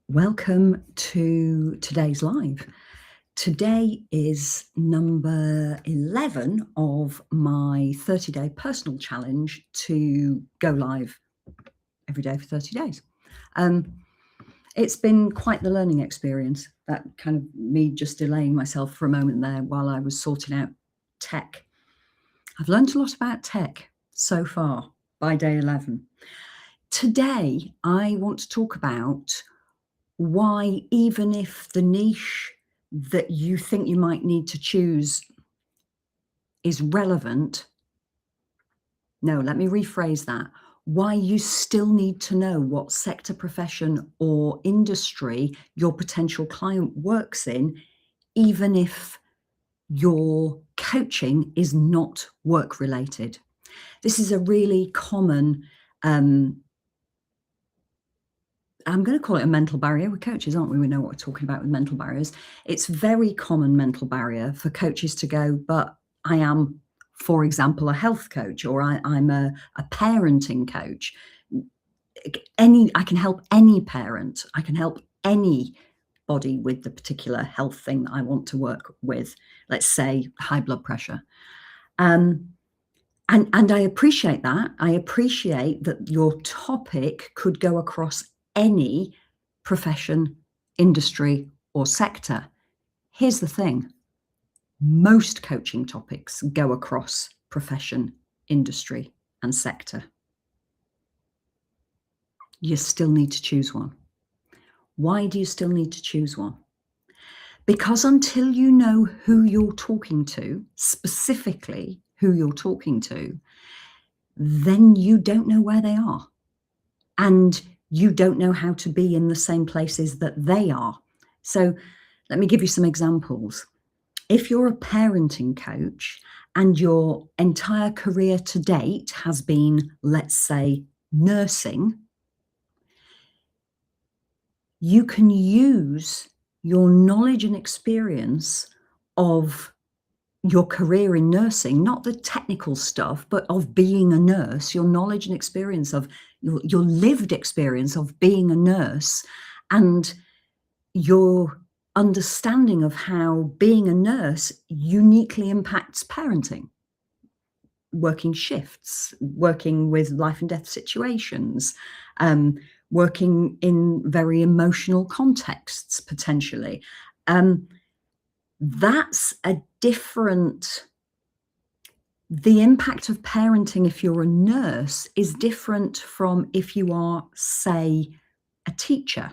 Welcome to today's live. Today is number 11 of my 30-day personal challenge to go live every day for 30 days. It's been quite the learning experience, that kind of me just delaying myself for a moment there while I was sorting out tech. I've learned a lot about tech so far by day 11. Today, I want to talk about why, even if the niche that you think you might need to choose is relevant, no, let me rephrase that. Why you still need to know what sector, profession, or industry your potential client works in, even if your coaching is not work related. This is a really common I'm going to call it a mental barrier. We're coaches, aren't we? We know what we're talking about with mental barriers. It's a very common mental barrier for coaches to go, but I am, for example, a health coach, or I'm a parenting coach. I can help any parent. I can help anybody with the particular health thing that I want to work with. Let's say high blood pressure. And I appreciate that. I appreciate that your topic could go across any profession, industry, or sector. Here's the thing. Most coaching topics go across profession, industry, and sector. You still need to choose one. Why do you still need to choose one? Because until you know who you're talking to, specifically who you're talking to, then you don't know where they are. And you don't know how to be in the same places that they are. So let me give you some examples. If you're a parenting coach and your entire career to date has been, let's say, nursing, you can use your knowledge and experience of your career in nursing, not the technical stuff, but of being a nurse, your knowledge and experience of your lived experience of being a nurse, and your understanding of how being a nurse uniquely impacts parenting, working shifts, working with life and death situations, working in very emotional contexts, potentially. That's a different. The impact of parenting, if you're a nurse, is different from if you are, say, a teacher.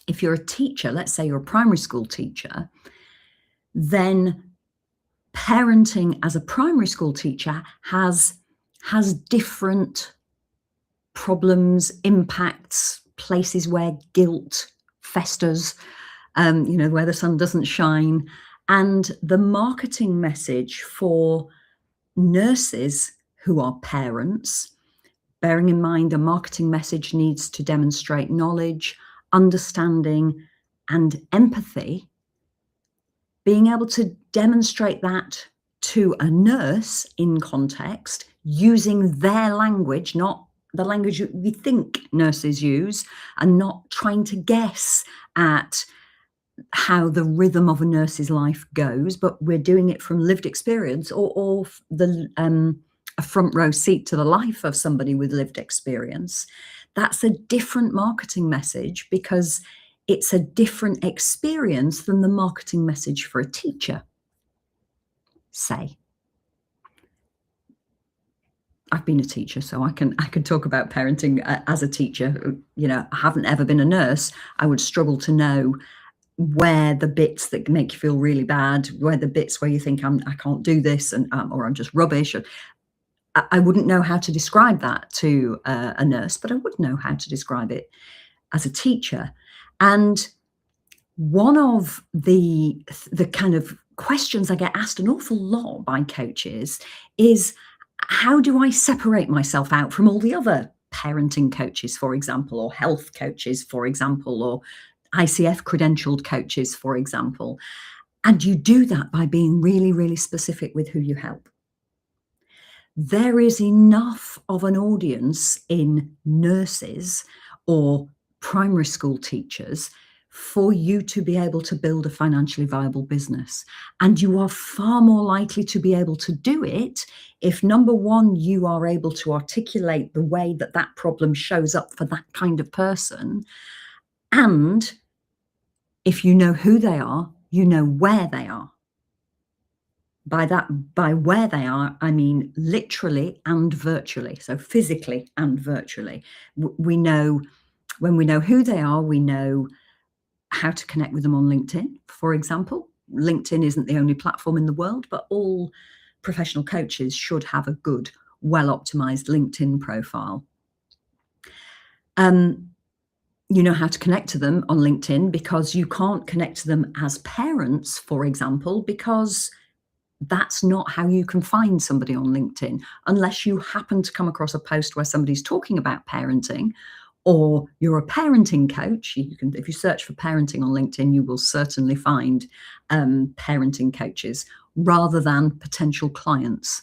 If you're a teacher, let's say you're a primary school teacher, then parenting as a primary school teacher has different problems, impacts, places where guilt festers, where the sun doesn't shine. And the marketing message for nurses who are parents, bearing in mind a marketing message needs to demonstrate knowledge, understanding, and empathy, being able to demonstrate that to a nurse in context using their language, not the language we think nurses use, and not trying to guess at how the rhythm of a nurse's life goes, but we're doing it from lived experience, or a front row seat to the life of somebody with lived experience. That's a different marketing message because it's a different experience than the marketing message for a teacher. Say, I've been a teacher, so I can talk about parenting as a teacher. I haven't ever been a nurse. I would struggle to know where the bits that make you feel really bad, where the bits where you think I can't do this, and or I'm just rubbish. I wouldn't know how to describe that to a nurse, but I would know how to describe it as a teacher. And one of the kind of questions I get asked an awful lot by coaches is, how do I separate myself out from all the other parenting coaches, for example, or health coaches, for example, or ICF credentialed coaches, for example? And you do that by being really, really specific with who you help. There is enough of an audience in nurses or primary school teachers for you to be able to build a financially viable business. And you are far more likely to be able to do it if, number one, you are able to articulate the way that that problem shows up for that kind of person. And if you know who they are, you know where they are. By where they are, I mean literally and virtually. So physically and virtually. We know, when we know who they are, we know how to connect with them on LinkedIn, for example. LinkedIn isn't the only platform in the world, but all professional coaches should have a good, well-optimized LinkedIn profile. You know how to connect to them on LinkedIn because you can't connect to them as parents, for example, because that's not how you can find somebody on LinkedIn unless you happen to come across a post where somebody's talking about parenting, or you're a parenting coach. You can, if you search for parenting on LinkedIn, you will certainly find parenting coaches rather than potential clients.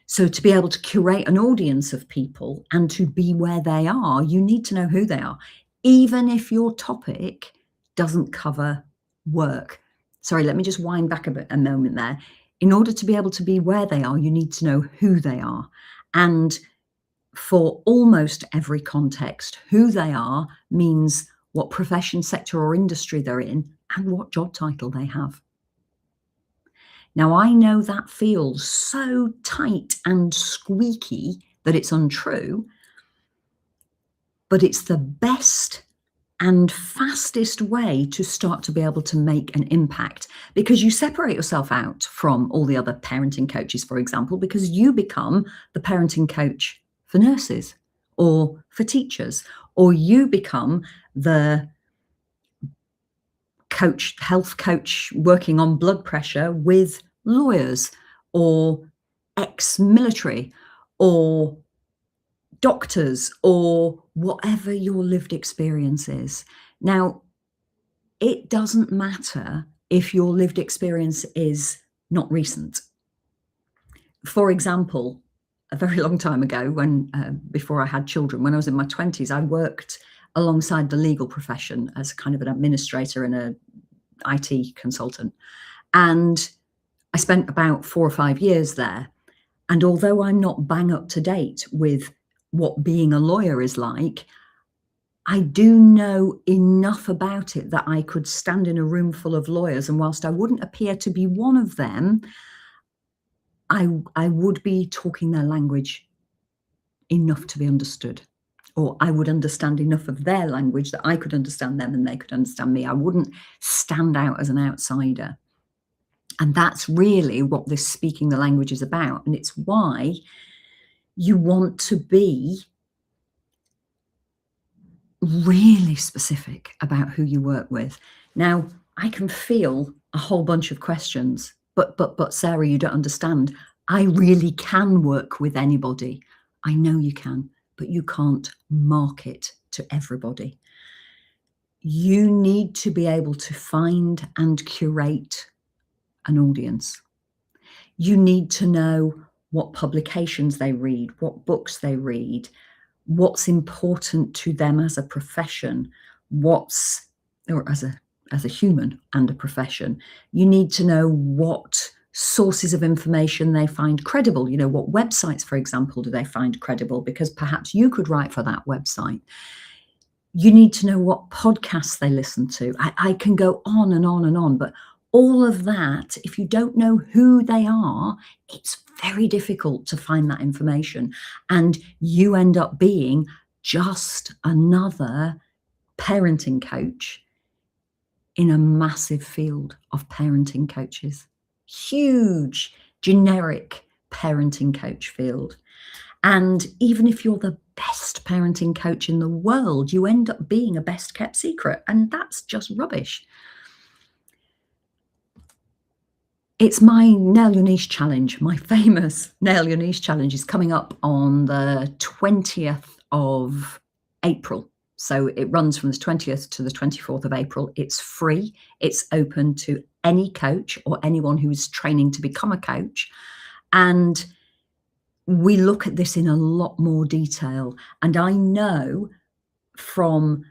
So to be able to curate an audience of people and to be where they are, you need to know who they are, even if your topic doesn't cover work. Sorry, let me just wind back a moment there. In order to be able to be where they are, you need to know who they are. And for almost every context, who they are means what profession, sector, or industry they're in and what job title they have. Now, I know that feels so tight and squeaky that it's untrue, but it's the best and fastest way to start to be able to make an impact, because you separate yourself out from all the other parenting coaches, for example, because you become the parenting coach for nurses or for teachers, or you become the coach, health coach working on blood pressure with lawyers or ex-military or doctors or whatever your lived experience is. Now, it doesn't matter if your lived experience is not recent. For example, a very long time ago, when before I had children, when I was in my 20s, I worked alongside the legal profession as kind of an administrator and a IT consultant. And I spent about 4 or 5 years there. And although I'm not bang up to date with what being a lawyer is like, I do know enough about it that I could stand in a room full of lawyers, and whilst I wouldn't appear to be one of them, I would be talking their language enough to be understood, or I would understand enough of their language that I could understand them and they could understand me. I wouldn't stand out as an outsider. And that's really what this speaking the language is about. And it's why you want to be really specific about who you work with. Now, I can feel a whole bunch of questions, but Sarah, you don't understand. I really can work with anybody. I know you can, but you can't market to everybody. You need to be able to find and curate an audience. You need to know what publications they read, what books they read, what's important to them as a profession, or as a human and a profession. You need to know what sources of information they find credible. You know, what websites, for example, do they find credible? Because perhaps you could write for that website. You need to know what podcasts they listen to. I can go on and on and on, but all of that, if you don't know who they are, it's very difficult to find that information. And you end up being just another parenting coach in a massive field of parenting coaches. Huge, generic parenting coach field. And even if you're the best parenting coach in the world, you end up being a best kept secret. And that's just rubbish. It's my Nail Your Niche challenge. My famous Nail Your Niche challenge is coming up on the 20th of April. So it runs from the 20th to the 24th of April. It's free. It's open to any coach or anyone who is training to become a coach. And we look at this in a lot more detail. And I know from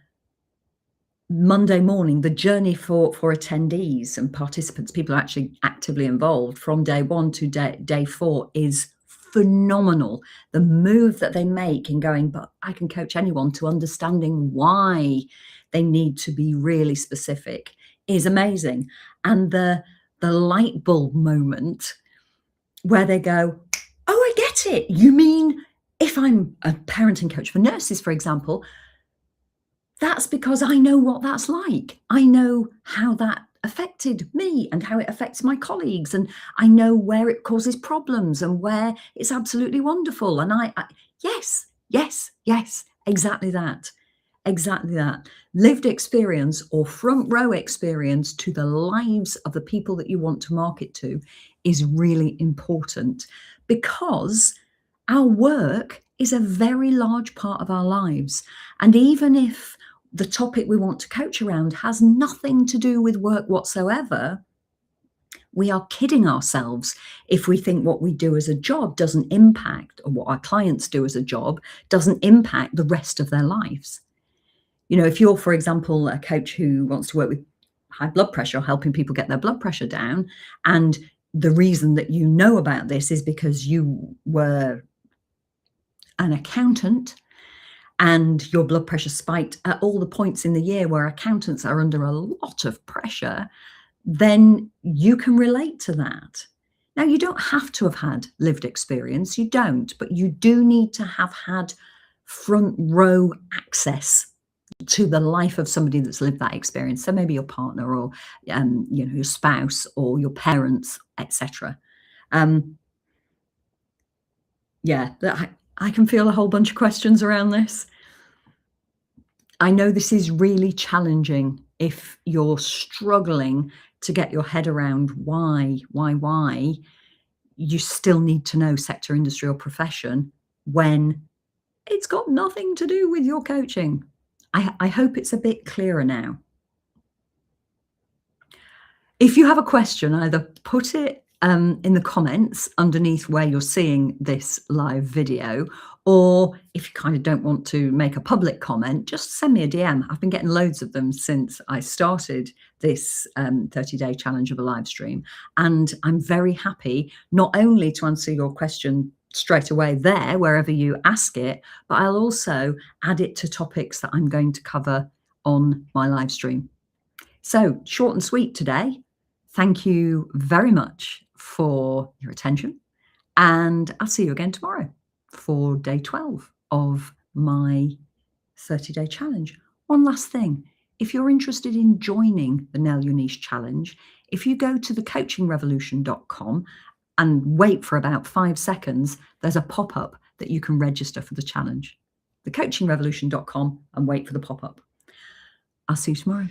Monday morning, the journey for attendees and participants, people are actually actively involved from day one to day 4 is phenomenal. The move that they make in going, but I can coach anyone, to understanding why they need to be really specific is amazing. And the light bulb moment where they go, oh, I get it. You mean if I'm a parenting coach for nurses, for example, that's because I know what that's like. I know how that affected me and how it affects my colleagues, and I know where it causes problems and where it's absolutely wonderful. And I yes, yes, yes, exactly that. Exactly that. Lived experience or front row experience to the lives of the people that you want to market to is really important, because our work is a very large part of our lives. And even if the topic we want to coach around has nothing to do with work whatsoever, we are kidding ourselves if we think what we do as a job doesn't impact, or what our clients do as a job doesn't impact the rest of their lives. You know, if you're, for example, a coach who wants to work with high blood pressure or helping people get their blood pressure down, and the reason that you know about this is because you were an accountant and your blood pressure spiked at all the points in the year where accountants are under a lot of pressure, then you can relate to that. Now, you don't have to have had lived experience, you don't, but you do need to have had front row access to the life of somebody that's lived that experience. So maybe your partner, or your spouse, or your parents, etc. Yeah, I can feel a whole bunch of questions around this. I know this is really challenging if you're struggling to get your head around why. You still need to know sector, industry, or profession when it's got nothing to do with your coaching. I hope it's a bit clearer now. If you have a question, either put it in the comments underneath where you're seeing this live video, or if you kind of don't want to make a public comment, just send me a DM. I've been getting loads of them since I started this 30-day challenge of a live stream. And I'm very happy not only to answer your question straight away there, wherever you ask it, but I'll also add it to topics that I'm going to cover on my live stream. So short and sweet today. Thank you very much for your attention, and I'll see you again tomorrow for day 12 of my 30-day challenge. One last thing, if you're interested in joining the Nail Your Niche challenge, if you go to thecoachingrevolution.com and wait for about 5 seconds, there's a pop-up that you can register for the challenge. Thecoachingrevolution.com and wait for the pop-up. I'll see you tomorrow.